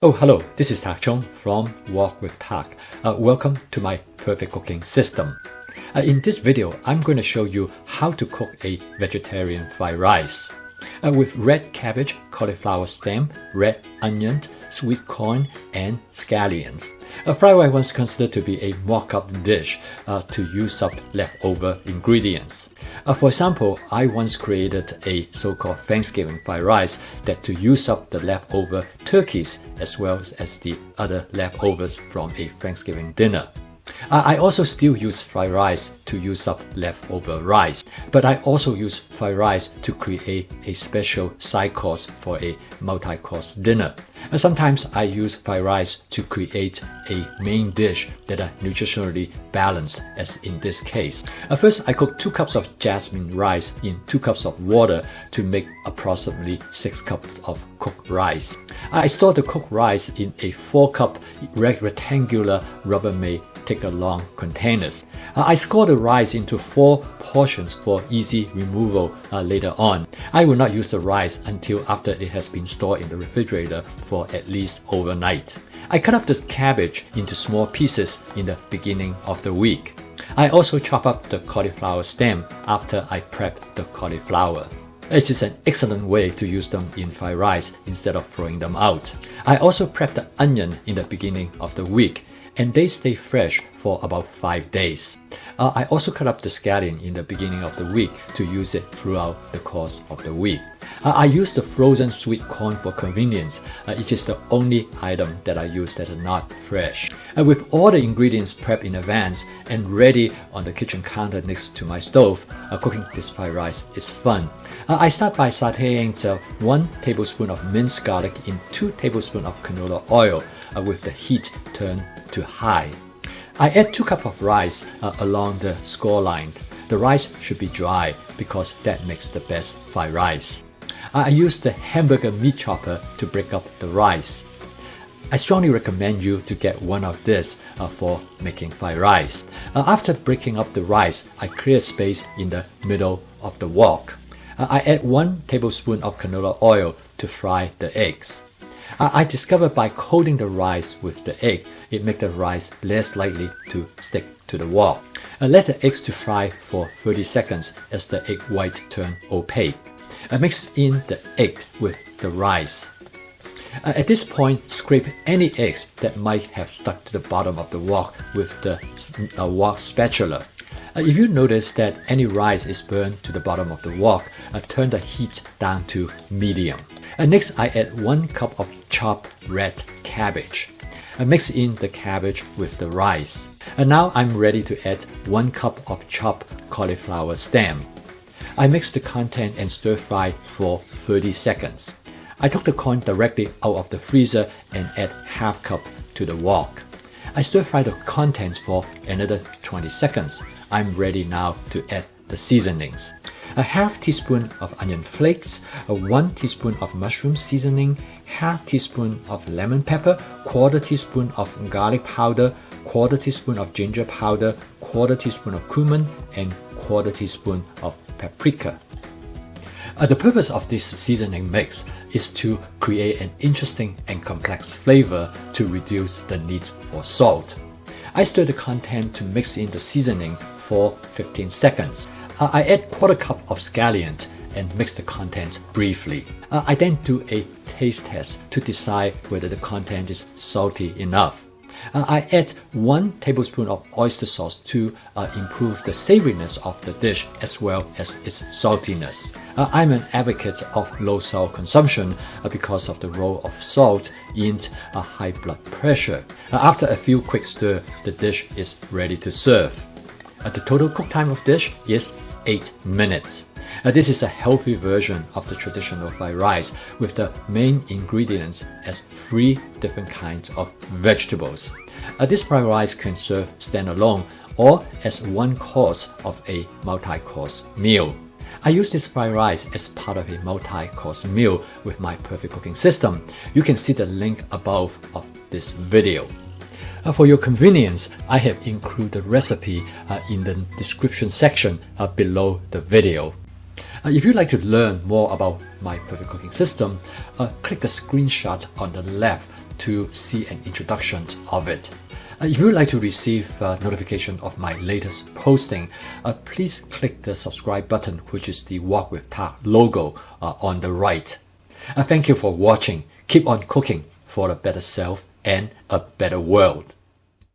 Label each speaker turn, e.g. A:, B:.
A: Oh, hello, this is Tak Chung from Walk with Tak. Welcome to my perfect cooking system. In this video, I'm going to show you how to cook a vegetarian fried rice. With red cabbage, cauliflower stem, red onion, sweet corn, and scallions. Fried rice was considered to be a mock-up dish to use up leftover ingredients. For example, I once created a so-called Thanksgiving fried rice that to use up the leftover turkeys as well as the other leftovers from a Thanksgiving dinner. I also still use fried rice to use up leftover rice, but I also use fried rice to create a special side course for a multi-course dinner. Sometimes I use fried rice to create a main dish that are nutritionally balanced, as in this case. First, I cook 2 cups of jasmine rice in 2 cups of water to make approximately 6 cups of cooked rice. I store the cooked rice in a 4-cup rectangular Rubbermaid take-along containers. I score the rice into 4 portions for easy removal later on. I will not use the rice until after it has been stored in the refrigerator for at least overnight. I cut up the cabbage into small pieces in the beginning of the week. I also chop up the cauliflower stem after I prep the cauliflower. It is an excellent way to use them in fried rice instead of throwing them out. I also prep the onion in the beginning of the week, and they stay fresh for about 5 days. I also cut up the scallion in the beginning of the week to use it throughout the course of the week. I use the frozen sweet corn for convenience. It is the only item that I use that is not fresh. With all the ingredients prepped in advance and ready on the kitchen counter next to my stove, cooking this fried rice is fun. I start by sauteing 1 tablespoon of minced garlic in 2 tablespoons of canola oil with the heat turned to high. I add 2 cups of rice along the score line. The rice should be dry because that makes the best fried rice. I use the hamburger meat chopper to break up the rice. I strongly recommend you to get one of this for making fried rice. After breaking up the rice, I clear space in the middle of the wok. I add 1 tablespoon of canola oil to fry the eggs. I discovered by coating the rice with the egg, it makes the rice less likely to stick to the wok. Let the eggs to fry for 30 seconds as the egg white turn opaque. Mix in the egg with the rice. At this point, scrape any eggs that might have stuck to the bottom of the wok with the wok spatula. If you notice that any rice is burned to the bottom of the wok, turn the heat down to medium. Next, I add 1 cup of chopped red cabbage. Mix in the cabbage with the rice. Now I'm ready to add 1 cup of chopped cauliflower stem. I mix the content and stir fry for 30 seconds. I took the corn directly out of the freezer and add ½ cup to the wok. I stir fry the contents for another 20 seconds. I'm ready now to add the seasonings. A ½ teaspoon of onion flakes, 1 teaspoon of mushroom seasoning, ½ teaspoon of lemon pepper, 1/4 teaspoon of garlic powder, 1/4 teaspoon of ginger powder, 1/4 teaspoon of cumin, and 1/4 teaspoon of paprika. The purpose of this seasoning mix is to create an interesting and complex flavor to reduce the need for salt. I stir the content to mix in the seasoning for 15 seconds. I add 1/4 cup of scallion and mix the content briefly. I then do a taste test to decide whether the content is salty enough. I add 1 tablespoon of oyster sauce to improve the savoriness of the dish as well as its saltiness. I'm an advocate of low salt consumption because of the role of salt in high blood pressure. After a few quick stir, the dish is ready to serve. The total cook time of dish is 8 minutes. This is a healthy version of the traditional fried rice with the main ingredients as 3 different kinds of vegetables. This fried rice can serve standalone or as 1 course of a multi-course meal. I use this fried rice as part of a multi-course meal with my perfect cooking system. You can see the link above of this video. For your convenience, I have included the recipe in the description section below the video. If you'd like to learn more about my perfect cooking system, click the screenshot on the left to see an introduction of it. If you would like to receive notification of my latest posting, please click the subscribe button, which is the Wok with Tak logo on the right. Thank you for watching. Keep on cooking for a better self and a better world.